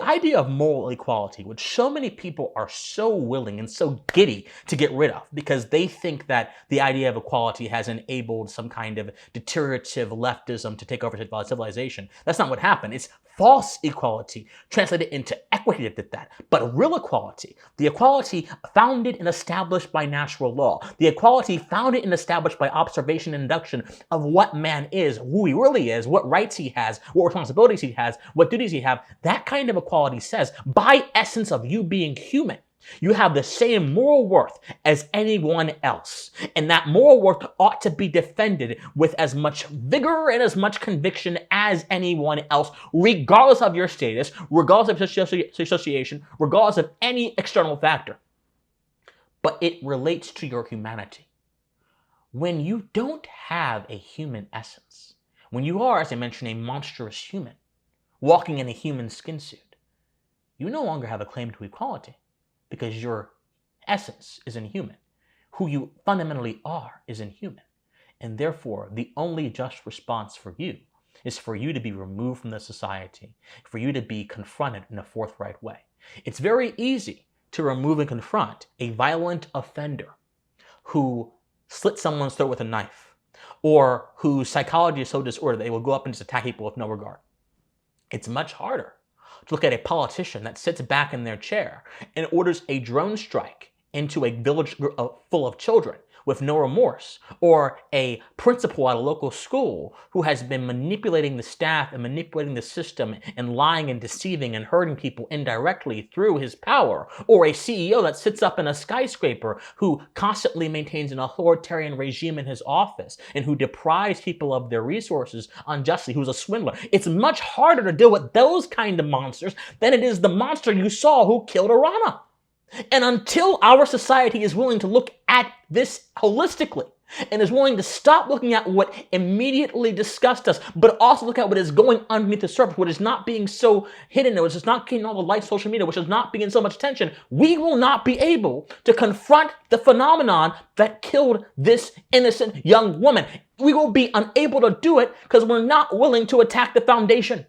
idea of moral equality, which so many people are so willing and so giddy to get rid of because they think that the idea of equality has enabled some kind of deteriorative leftism to take over civilization. That's not what happened. It's false equality translated into equity that did that. But real equality, the equality founded and established by natural law, the equality founded and established by observation and induction of what man is, who he really is, what rights he has, what responsibilities he has, what duties he has, that kind of equality says, by essence of you being human, you have the same moral worth as anyone else. And that moral worth ought to be defended with as much vigor and as much conviction as anyone else, regardless of your status, regardless of association, regardless of any external factor. But it relates to your humanity. When you don't have a human essence, when you are, as I mentioned, a monstrous human, walking in a human skin suit, you no longer have a claim to equality because your essence is inhuman. Who you fundamentally are is inhuman. And therefore, the only just response for you is for you to be removed from the society, for you to be confronted in a forthright way. It's very easy to remove and confront a violent offender who slit someone's throat with a knife, or whose psychology is so disordered they will go up and just attack people with no regard. It's much harder to look at a politician that sits back in their chair and orders a drone strike into a village full of children with no remorse, or a principal at a local school who has been manipulating the staff and manipulating the system and lying and deceiving and hurting people indirectly through his power, or a CEO that sits up in a skyscraper who constantly maintains an authoritarian regime in his office and who deprives people of their resources unjustly, who's a swindler. It's much harder to deal with those kind of monsters than it is the monster you saw who killed Iryna. And until our society is willing to look at this holistically and is willing to stop looking at what immediately disgusts us, but also look at what is going underneath the surface, what is not being so hidden, which is not getting all the light social media, which is not being so much attention, we will not be able to confront the phenomenon that killed this innocent young woman. We will be unable to do it because we're not willing to attack the foundation.